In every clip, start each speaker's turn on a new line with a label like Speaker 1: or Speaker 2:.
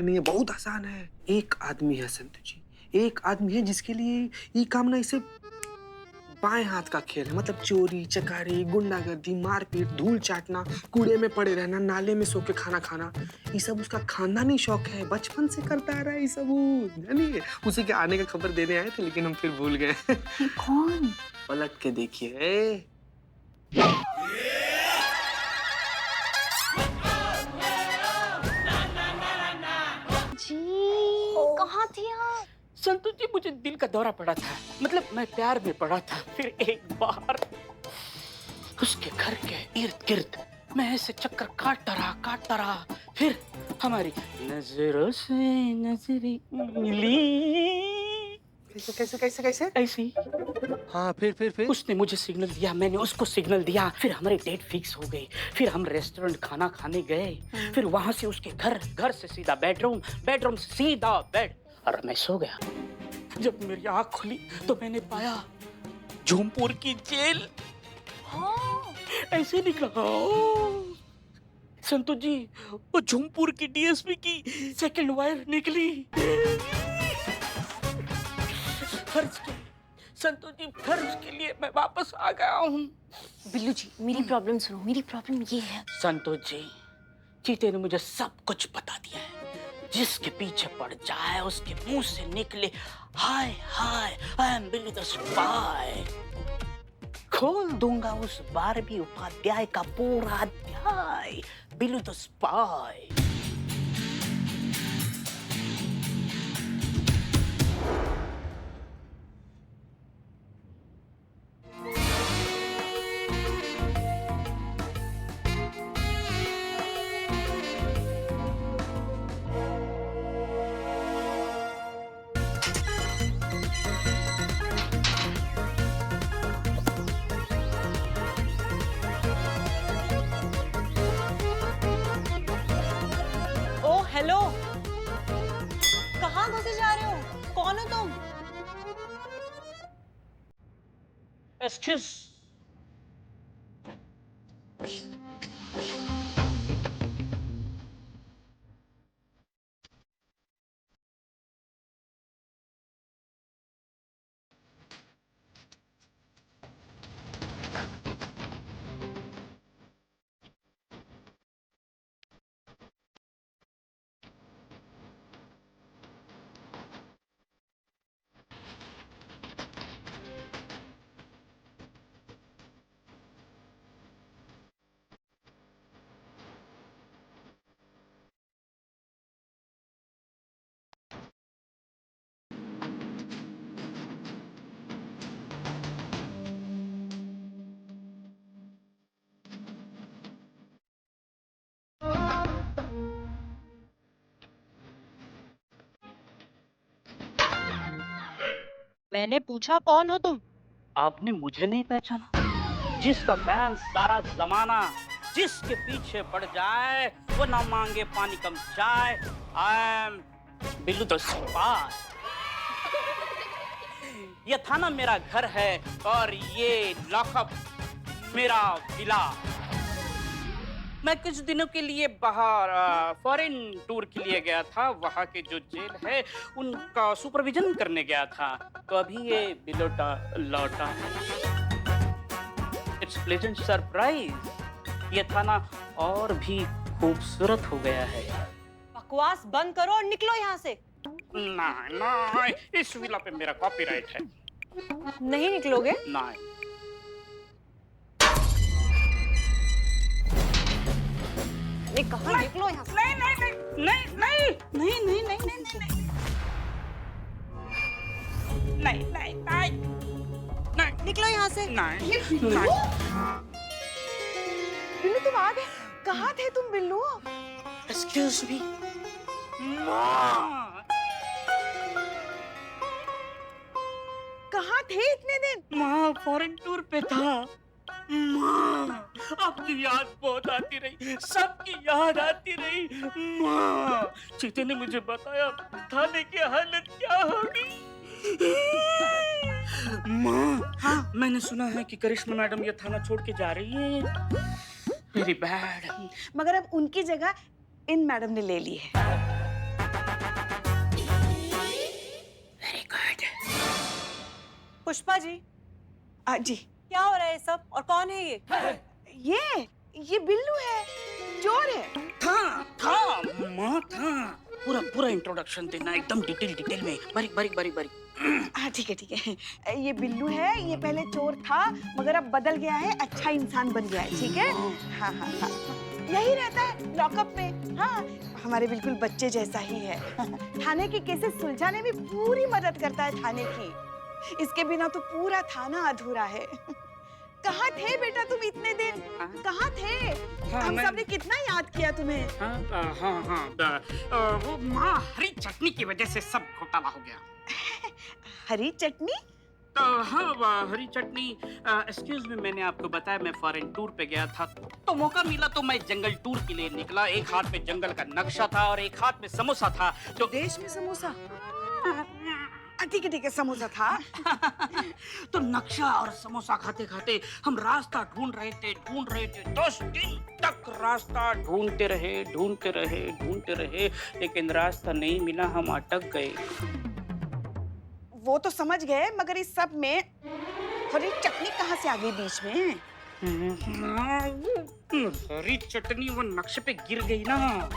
Speaker 1: नहीं है, बहुत आसान है। एक आदमी है संतु जी, एक आदमी है जिसके लिए ये काम ना इसे बाएं हाथ का खेल है। मतलब चोरी चकारी, गुंडागर्दी, मारपीट, धूल चाटना, कूड़े में पड़े रहना, नाले में सो के खाना खाना, ये सब उसका खानदानी शौक है। बचपन से करता आ रहा है ये सब। जानिए, उसी के आने का खबर देने आए थे लेकिन हम फिर भूल गए।
Speaker 2: ये कौन?
Speaker 1: पलट के देखिए।
Speaker 2: जी कहाँ थी आप?
Speaker 3: संतु जी, मुझे दिल का दौरा पड़ा था। मतलब मैं प्यार में पड़ा था। फिर एक बार उसके घर के इर्द गिर्द मैं ऐसे चक्कर काटता रहा। फिर हमारी नजरों से नजरें मिली।
Speaker 1: कैसे कैसे कैसे कैसे?
Speaker 3: ऐसी।
Speaker 1: हाँ, फिर
Speaker 3: उसने मुझे सिग्नल दिया, मैंने उसको सिग्नल दिया। फिर हमारी डेट फिक्स हो गई। फिर हम रेस्टोरेंट खाना खाने गए। फिर वहां से उसके घर से सीधा बेडरूम, बेडरूम से सीधा बेड, और मैं सो गया। जब मेरी आंख खुली तो मैंने पाया झूमपुर की जेल।
Speaker 2: हाँ।
Speaker 3: ऐसे निकला। संतु जी, वो झूमपुर की डीएसपी की सेकंड वाइफ निकली। फर्ज के संतु जी, फर्ज के लिए मैं वापस आ गया हूँ।
Speaker 2: बिल्लू जी, मेरी प्रॉब्लम सुनो। मेरी प्रॉब्लम ये है।
Speaker 3: संतु जी, चीते ने मुझे सब कुछ बता दिया है। जिसके पीछे पड़ जाए उसके मुंह से निकले hi hi, I am Billi the spy. खोल दूंगा उस बारहवीं उपाध्याय का पूरा अध्याय, Billu the spy.
Speaker 4: Oh hello, कहाँ घुसे जा रहे हो? कौन हो तुम?
Speaker 3: एक्सक्यूज।
Speaker 4: मैंने पूछा कौन हो तुम?
Speaker 3: आपने मुझे नहीं पहचाना? जिसका फैन सारा जमाना जिसके पीछे पड़ जाए वो ना मांगे पानी कम चाय। I am Billu the spy. ये थाना मेरा घर है और ये लॉकअप मेरा विला। मैं कुछ दिनों के लिए बाहर फॉरेन टूर के लिए गया था। वहाँ के जो जेल है उनका सुपरविजन करने गया था। तो अभी ये बिलोटा लौटा। It's pleasant surprise. ये थाना और भी खूबसूरत हो गया है।
Speaker 4: बकवास बंद करो और निकलो यहाँ से।
Speaker 3: नहीं, इस विला पे मेरा कॉपीराइट है।
Speaker 4: नहीं निकलोगे?
Speaker 3: नहीं।
Speaker 4: नहीं कहा निकलो यहाँ से।
Speaker 3: नहीं नहीं नहीं नहीं नहीं नहीं नहीं नहीं नहीं नहीं नहीं नहीं नहीं
Speaker 4: निकलो यहाँ से।
Speaker 3: नहीं
Speaker 4: बिल्लू तुम आ गए। कहाँ थे तुम बिल्लू?
Speaker 3: एक्सक्यूज मी माँ।
Speaker 4: कहाँ थे इतने दिन?
Speaker 3: माँ फॉरेन टूर पे था। माँ आपकी याद बहुत आती रही, सबकी याद आती रही। माँ चीते ने मुझे बताया थाने की हालत क्या होगी। माँ हाँ मैंने सुना है कि करिश्मा मैडम ये थाना छोड़ के जा रही है। Very bad.
Speaker 4: मगर अब उनकी जगह इन मैडम ने ले ली है। पुष्पा जी। जी क्या हो रहा है सब और कौन है ये बिल्लू है, चोर है।
Speaker 3: था माँ था। पूरा इंट्रोडक्शन देना एकदम डिटेल में, बारीक।
Speaker 4: हाँ ठीक है। ये बिल्लू है, ये पहले चोर था मगर अब बदल गया है, अच्छा इंसान बन गया है। ठीक है। हाँ यही रहता है लॉकअप में। हाँ हमारे बिल्कुल बच्चे जैसा ही है। थाने की केसेस सुलझाने में पूरी मदद करता है थाने की। इसके बिना तो पूरा थाना अधूरा है। कहाँ थे बेटा तुम इतने दिन? कहाँ थे? हम सबने कितना याद किया तुम्हें।
Speaker 3: वो माँ हरी चटनी की वजह से सब घोटाला हो गया।
Speaker 4: हरी चटनी?
Speaker 3: तो हाँ हरी चटनी। एक्सक्यूज मी, मैंने आपको बताया मैं फॉरेन टूर पे गया था, तो मौका मिला तो मैं जंगल टूर के लिए निकला। एक हाथ में जंगल का नक्शा था और एक हाथ में समोसा था। तो
Speaker 4: देश में समोसा? ठीक है समोसा था।
Speaker 3: तो नक्शा और समोसा खाते खाते हम रास्ता ढूंढ रहे थे। 10 दिन तक रास्ता ढूंढते रहे, लेकिन रास्ता नहीं मिला, हम अटक गए।
Speaker 4: वो तो समझ गए, मगर इस सब में हरी चटनी कहाँ से आ गई बीच में?
Speaker 3: हरी चटनी वो नक्शे पे गिर गई ना,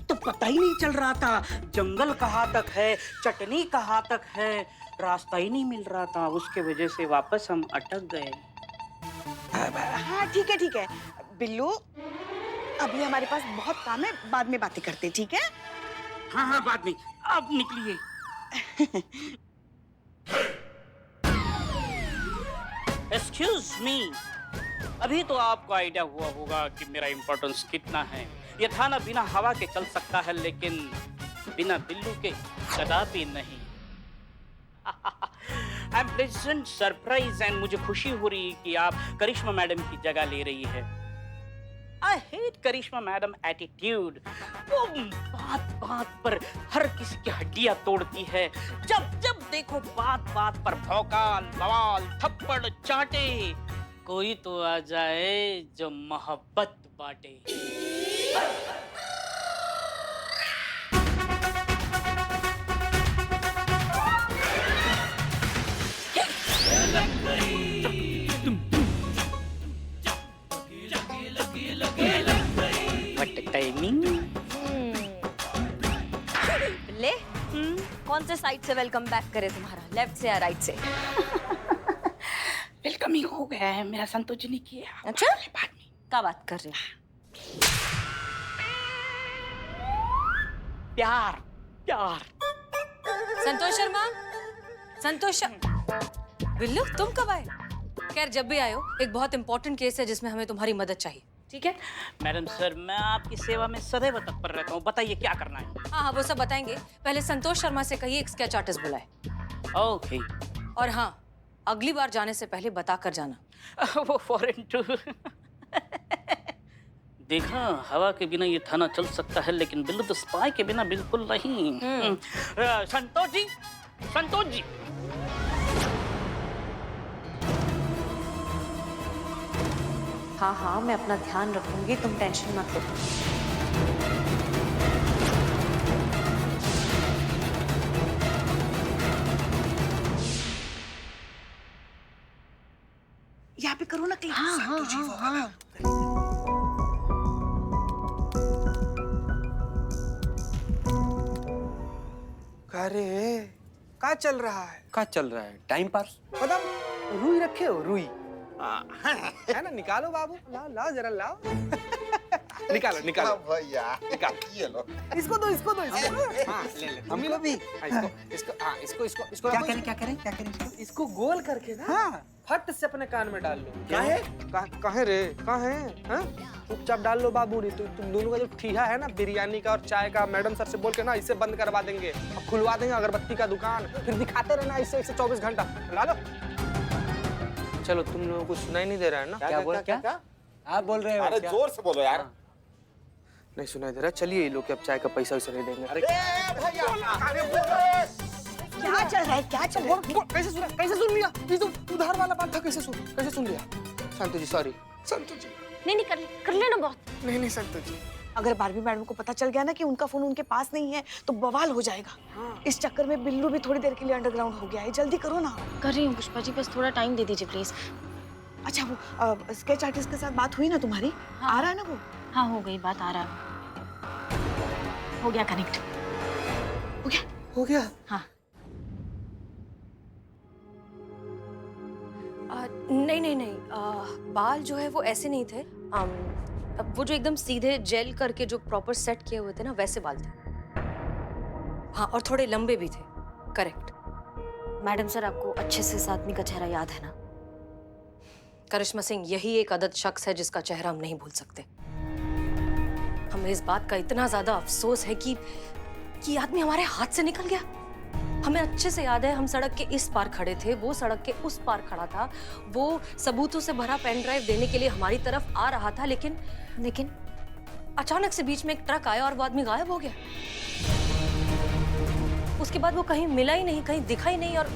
Speaker 3: तो पता ही नहीं चल रहा था जंगल कहाँ तक है, चटनी कहाँ तक है, रास्ता ही नहीं मिल रहा था। उसके वजह से वापस हम अटक गए।
Speaker 4: हाँ ठीक है बिल्लू, अभी हमारे पास बहुत काम है, बाद में बातें करते। ठीक है।
Speaker 3: हाँ बाद में। अब निकलिए। एक्सक्यूज मी, अभी तो आपको आइडिया हुआ होगा कि मेरा इम्पोर्टेंस कितना है। ये थाना बिना हवा के चल सकता है, लेकिन बिना बिल्लू के कदापि नहीं। I am pleasant surprise and मुझे खुशी हो रही है कि आप करिश्मा मैडम की जगह ले रही है। I hate Karishma madam attitude. वो बात पर हर किसी की हड्डियां तोड़ती है। जब देखो बात पर भौकाल, बवाल, थप्पड़ चाटे। कोई तो आ जाए जो मोहब्बत बांटे। What timing?
Speaker 2: ले कौन से साइड से वेलकम बैक करे तुम्हारा, लेफ्ट से या राइट से?
Speaker 3: वेलकमिंग हो गया है, मेरा संतोष जी ने किया।
Speaker 2: अच्छा
Speaker 3: बाद में
Speaker 2: क्या बात कर रहे हो?
Speaker 3: प्यार।
Speaker 2: संतोष बिल्लू तुम कब आए? खैर जब भी आए हो, एक बहुत इंपॉर्टेंट केस है जिसमें हमें तुम्हारी मदद चाहिए। ठीक है
Speaker 3: मैडम सर, मैं आपकी सेवा में सदैव तत्पर रहता हूँ। बताइए क्या करना है।
Speaker 2: हाँ वो सब बताएंगे। पहले संतोष शर्मा से कहिए एक स्केच आर्टिस्ट बुलाए।
Speaker 3: ओके।
Speaker 2: और हाँ, अगली बार जाने से पहले बता कर जाना।
Speaker 3: वो फॉरेन टूर। देखा, हवा के बिना ये थाना चल सकता है, लेकिन बिल्लू द स्पाई के बिना बिल्कुल नहीं। संतोष जी।
Speaker 2: हाँ मैं अपना ध्यान रखूंगी, तुम टेंशन मत लो।
Speaker 4: यहाँ पे करो ना क्लिक। हाँ।
Speaker 1: अरे क्या चल रहा है?
Speaker 5: क्या चल रहा है? Time pass.
Speaker 1: मतलब रुई रखे हो? रुई है ना? निकालो बाबू, लाओ जरा लाओ। निकालो
Speaker 5: भैया
Speaker 1: निकाल।
Speaker 5: ये लो।
Speaker 1: इसको दो। हाँ ले ले।
Speaker 5: हमको भी।
Speaker 1: इसको
Speaker 5: क्या करें?
Speaker 1: इसको गोल करके ना,
Speaker 5: हाँ।
Speaker 1: फट से अपने कान में डाल लो।
Speaker 5: काहे?
Speaker 1: काहे रे? काहे? हाँ? चुपचाप डाल लो बाबू, नहीं तो तुम दोनों का जो ठीहा है ना बिरयानी का और चाय का, मैडम सर से बोल के ना इसे बंद करवा देंगे। अब खुलवा देंगे अगरबत्ती का दुकान, फिर दिखाते रहना इसे 24 घंटा। डालो। चलो, तुम लोगों को सुनाई नहीं दे रहा है ना?
Speaker 5: क्या आप बोल रहे हो?
Speaker 6: अरे जोर से बोलो यार।
Speaker 1: नहीं सुनाई दे रहा। चलिए, ये लोग के अब चाय का पैसा वैसा नहीं देंगे। अरे
Speaker 4: क्या चल रहा है?
Speaker 1: कैसे सुन लिया? ये तो उधार वाला बात था। कैसे सुन लिया? संतोष जी सॉरी। संतोष जी
Speaker 2: नहीं कर लेना बहुत।
Speaker 1: नहीं संतोष जी,
Speaker 4: अगर बारबी मैडम को पता चल गया ना कि उनका फोन उनके पास नहीं है तो बवाल हो जाएगा। इस चक्कर में बिल्लू भी थोड़ी देर के लिए अंडरग्राउंड हो गया है। जल्दी करो ना।
Speaker 6: कर रही हूँ पुष्पा जी, बस थोड़ा टाइम दे दीजिए प्लीज।
Speaker 4: अच्छा वो स्केच आर्टिस्ट के साथ बात हुई ना तुम्हारी?
Speaker 6: हाँ।
Speaker 4: आ रहा है ना वो?
Speaker 6: हाँ हो गई बात, आ रहा है। हो गया कनेक्ट।
Speaker 4: हो गया?
Speaker 1: हो गया?
Speaker 6: हाँ।
Speaker 2: नहीं नहीं नहीं, बाल जो है वो ऐसे नहीं थे। अब वो जो एकदम सीधे जेल करके जो प्रॉपर सेट किए हुए थे ना, वैसे बाल थे। हाँ, और थोड़े लंबे भी थे। करेक्ट।
Speaker 6: मैडम सर, आपको अच्छे से इस आदमी का चेहरा याद है ना?
Speaker 2: करिश्मा सिंह, यही एक अदद शख्स है जिसका चेहरा हम नहीं भूल सकते। हमें इस बात का इतना ज्यादा अफसोस है कि ये आदमी हमारे हाथ से निकल गया। हमें अच्छे से याद है, हम सड़क के इस पार खड़े थे, वो सड़क के उस पार खड़ा था, वो सबूतों से भरा पेन ड्राइव देने के लिए हमारी तरफ आ रहा था, लेकिन अचानक से बीच में एक ट्रक आया और वो आदमी गायब हो गया। उसके बाद वो कहीं मिला ही नहीं, कहीं दिखा ही नहीं। और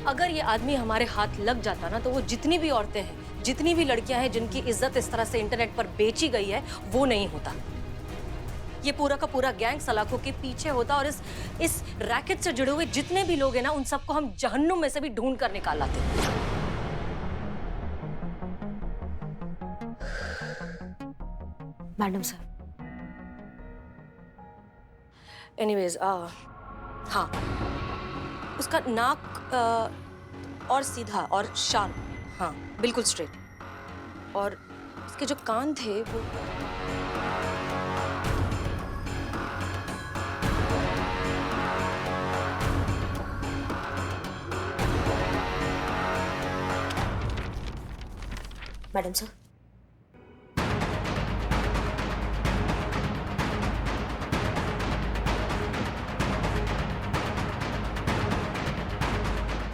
Speaker 2: अगर ये आदमी हमारे हाथ लग जाता ना, तो वो जितनी भी औरतें हैं, जितनी भी लड़कियां हैं जिनकी इज्जत इस तरह से इंटरनेट पर बेची गई है, वो नहीं होता। ये पूरा का पूरा गैंग सलाखों के पीछे होता और इस रैकेट से जुड़े हुए जितने भी लोग हैं ना, उन सबको हम जहन्नुम में से भी ढूंढ कर निकाल लाते।
Speaker 6: Madam sir.
Speaker 2: एनीवेज, हाँ, उसका नाक और सीधा और शार्प, हाँ बिल्कुल स्ट्रेट। और उसके जो कान थे वो
Speaker 6: मैडम सर।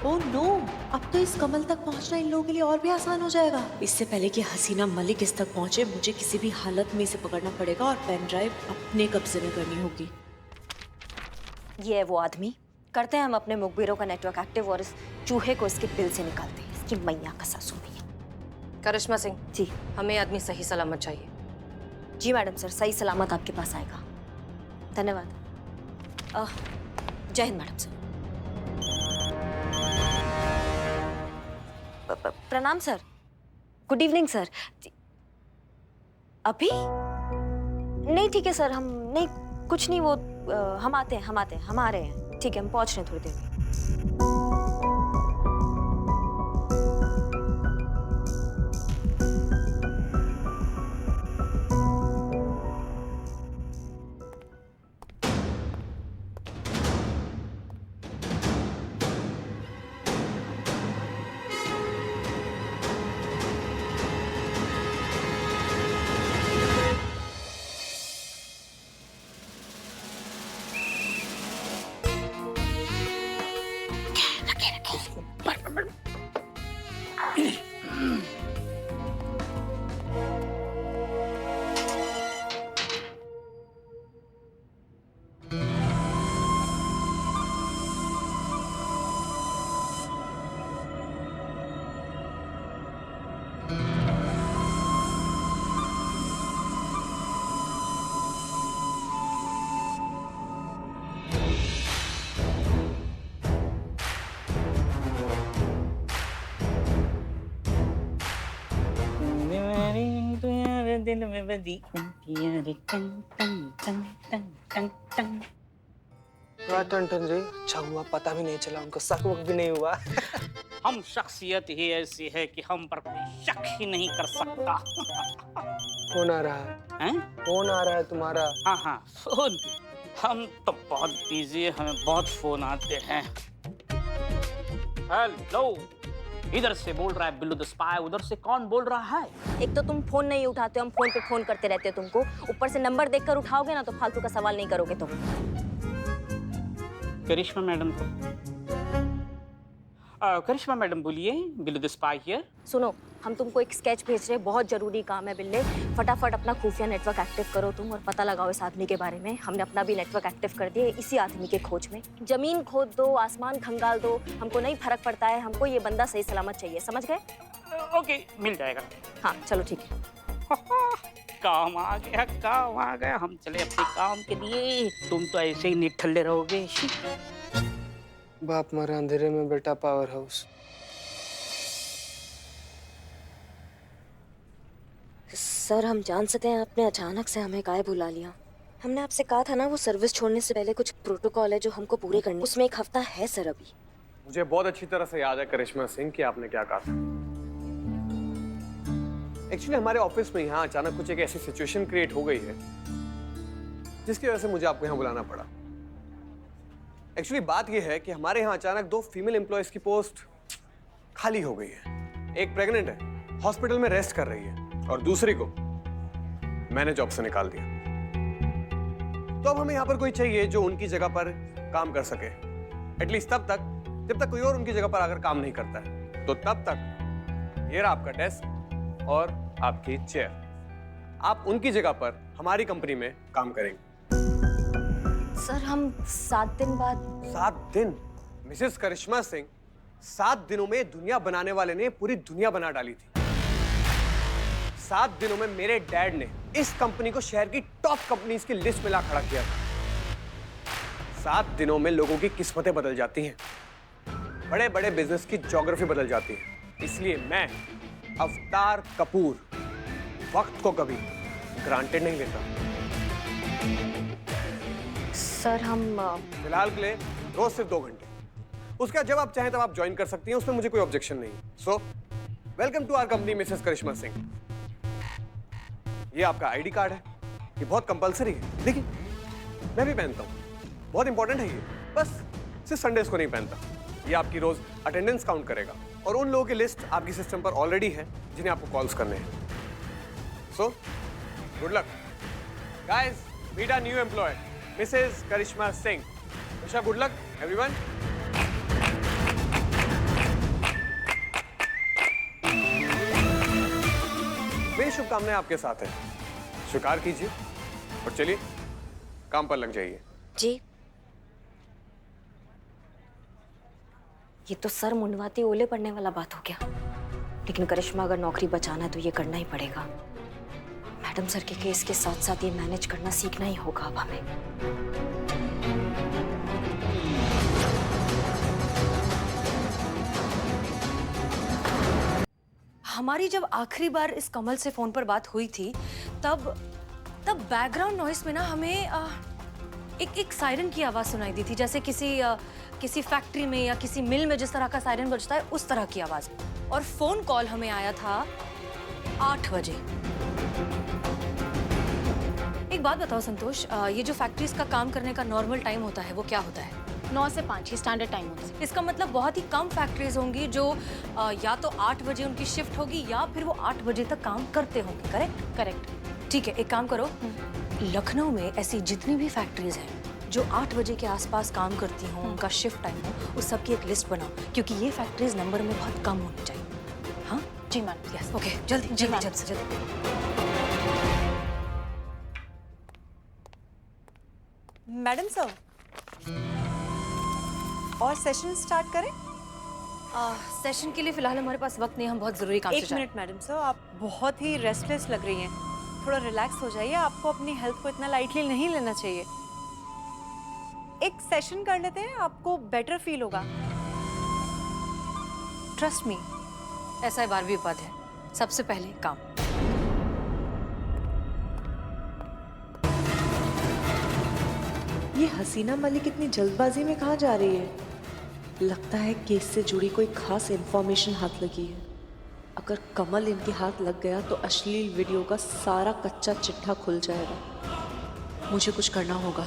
Speaker 7: ओह नो, अब तो इस कमल तक पहुंचना इन लोगों के लिए और भी आसान हो जाएगा। इससे पहले कि हसीना मलिक इस तक पहुंचे, मुझे किसी भी हालत में इसे पकड़ना पड़ेगा और पेन ड्राइव अपने कब्जे में करनी होगी।
Speaker 6: ये है वो आदमी। करते हैं हम अपने मुखबिरों का नेटवर्क एक्टिव और इस चूहे को इसके बिल से निकालते हैं। इसकी मैया का सासू मैया।
Speaker 2: करिश्मा सिंह
Speaker 6: जी।
Speaker 2: हमें आदमी सही सलामत चाहिए।
Speaker 6: जी मैडम सर, सही सलामत आपके पास आएगा। धन्यवाद। जय हिंद मैडम सर। प्रणाम सर। Good evening sir. अभी नहीं, ठीक है सर। हम नहीं, कुछ नहीं, वो हम आते हैं, हम आ रहे हैं। ठीक है, हम पहुंच रहे हैं थोड़ी देर में।
Speaker 3: दिल में बदी रे टंग टंग टंग टंग टंग टंग।
Speaker 1: थोड़ा टन रे, अच्छा हुआ पता भी नहीं चला, उनको शक वक भी नहीं हुआ।
Speaker 3: हम शख्सियत ही ऐसी है कि हम पर कोई शक ही नहीं कर सकता।
Speaker 1: कौन आ रहा है?
Speaker 3: हैं?
Speaker 1: कौन आ रहा है तुम्हारा?
Speaker 3: हाँ हाँ, फोन। हम तो बहुत बिजी है, हमें बहुत फोन आते हैं। हेलो, इधर से बोल रहा है बिल्लू द स्पाई, उधर से कौन बोल रहा है?
Speaker 6: एक तो तुम फोन नहीं उठाते, हम फोन पे फोन करते रहते हैं तुमको। ऊपर से नंबर देखकर उठाओगे ना तो फालतू का सवाल नहीं करोगे तुम।
Speaker 3: करिश्मा मैडम को करिश्मा मैडम बोलिए, बिल्लू द स्पाई हियर।
Speaker 6: सुनो, हम तुमको एक स्केच भेज रहे हैं, बहुत जरूरी काम है बिल्ले। फटाफट अपना खुफिया नेटवर्क एक्टिव करो तुम और पता लगाओ इस आदमी के बारे में। हमने अपना भी नेटवर्क एक्टिव कर दिया इसी आदमी के खोज में। जमीन खोद दो, आसमान खंगाल दो, हमको नहीं फर्क पड़ता है। हमको ये बंदा सही सलामत चाहिए, समझ गए?
Speaker 3: ओके, मिल जाएगा।
Speaker 6: हाँ चलो ठीक है।
Speaker 3: काम आ गया, काम आ गया। हम चले अपने काम के लिए, तुम तो ऐसे ही निठल्ले रहोगे।
Speaker 1: बाप मारा अंधेरे में बेटा पावर हाउस।
Speaker 6: सर हम जान सकते हैं आपने अचानक से हमें काहे बुला लिया? हमने आपसे कहा था ना वो सर्विस छोड़ने से पहले कुछ प्रोटोकॉल है जो हमको पूरे करने, उसमें 1 हफ्ता है सर अभी।
Speaker 8: मुझे बहुत अच्छी तरह से याद है करिश्मा सिंह कि आपने क्या कहा था। एक्चुअली हमारे ऑफिस में यहाँ अचानक कुछ एक ऐसी सिचुएशन क्रिएट हो गई है जिसकी वजह से मुझे आपको यहाँ बुलाना पड़ा। एक्चुअली बात यह है कि हमारे यहाँ अचानक 2 फीमेल एम्प्लॉयज की पोस्ट खाली हो गई है। एक प्रेग्नेंट है, हॉस्पिटल में रेस्ट कर रही है, और दूसरी को मैंने जॉब से निकाल दिया। तो अब हमें यहाँ पर कोई चाहिए जो उनकी जगह पर काम कर सके, एटलीस्ट तब तक जब तक कोई और उनकी जगह पर आकर काम नहीं करता है। तो तब तक ये रहा आपका डेस्क और आपकी चेयर, आप उनकी जगह पर हमारी कंपनी में काम करेंगे।
Speaker 6: सर हम 7 दिन बाद।
Speaker 8: 7 दिन? मिसेस करिश्मा सिंह, 7 दिनों में दुनिया बनाने वाले ने पूरी दुनिया बना डाली थी। 7 दिनों में मेरे डैड ने इस कंपनी को शहर की टॉप कंपनीज की लिस्ट में ला खड़ा किया था। 7 दिनों में लोगों की किस्मतें बदल जाती हैं, बड़े बड़े बिजनेस की ज्योग्राफी बदल जाती है। इसलिए मैं अवतार कपूर वक्त को कभी ग्रांटेड नहीं लेता।
Speaker 6: सर हम
Speaker 8: फिलहाल के लिए रोज सिर्फ 2 घंटे, उसके बाद जब आप चाहें तब आप ज्वाइन कर सकती हैं, उसमें मुझे कोई ऑब्जेक्शन नहीं। So welcome to our company Mrs Karishma Singh. ये आपका आईडी कार्ड है, ये बहुत कंपलसरी है। देखिए मैं भी पहनता हूँ, बहुत इंपॉर्टेंट है ये, बस सिर्फ संडेज को नहीं पहनता। ये आपकी रोज अटेंडेंस काउंट करेगा, और उन लोगों की लिस्ट आपकी सिस्टम पर ऑलरेडी है जिन्हें आपको कॉल्स करने हैं। So good luck guys, meet a new employee Mrs Karishma Singh. Wish good luck everyone. मेरी शुभकामनाएं आपके साथ है, स्वीकार कीजिए और चलिए काम पर लग जाइए।
Speaker 6: जी ये तो सर मुंडवाती ओले पड़ने वाला बात हो गया, लेकिन करिश्मा अगर नौकरी बचाना है तो ये करना ही पड़ेगा। मैडम सर के केस के साथ साथ ये मैनेज करना सीखना ही होगा अब हमें।
Speaker 2: हमारी जब आखिरी बार इस कमल से फोन पर बात हुई थी तब बैकग्राउंड नॉइस में ना हमें एक सायरन की आवाज सुनाई दी थी, जैसे किसी फैक्ट्री में या किसी मिल में जिस तरह का सायरन बजता है उस तरह की आवाज। और फोन कॉल हमें आया था 8 बजे। एक बात बताओ संतोष, ये जो फैक्ट्रीज का काम करने का नॉर्मल टाइम होता है वो क्या होता है?
Speaker 9: 9 से 5 ही स्टैंडर्ड टाइम होता है।
Speaker 2: इसका मतलब बहुत ही कम फैक्ट्रीज होंगी जो या तो 8 बजे उनकी शिफ्ट होगी या फिर वो 8 बजे तक काम करते होंगे। करेक्ट?
Speaker 9: करेक्ट।
Speaker 2: ठीक है, एक काम करो, लखनऊ में ऐसी जितनी भी फैक्ट्रीज हैं जो 8 बजे के आसपास काम करती हों, उनका शिफ्ट टाइम हो, उस सब की एक लिस्ट बनाओ, क्योंकि ये फैक्ट्रीज नंबर में बहुत कम होनी चाहिए। हाँ
Speaker 9: जी मैम।
Speaker 2: यस ओके, जल्दी जल्दी जल्दी से जल्दी।
Speaker 10: मैडम सर, और सेशन स्टार्ट करें?
Speaker 2: सेशन के लिए फिलहाल हमारे पास वक्त नहीं, हम बहुत जरूरी काम से
Speaker 10: 1 मिनट मैडम सर, आप बहुत ही रेस्टलेस लग रही हैं, थोड़ा रिलैक्स हो जाइए। आपको अपनी हेल्थ को इतना लाइटली नहीं लेना चाहिए। एक सेशन कर लेते हैं, आपको बेटर फील होगा, ट्रस्ट मी।
Speaker 2: ऐसा 12वीं पद है, सबसे पहले काम।
Speaker 7: ये हसीना मलिक इतनी जल्दबाजी में कहाँ जा रही है? लगता है केस से जुड़ी कोई खास इंफॉर्मेशन हाथ लगी है। अगर कमल इनके हाथ लग गया तो अश्लील वीडियो का सारा कच्चा चिट्ठा खुल जाएगा। मुझे कुछ करना होगा।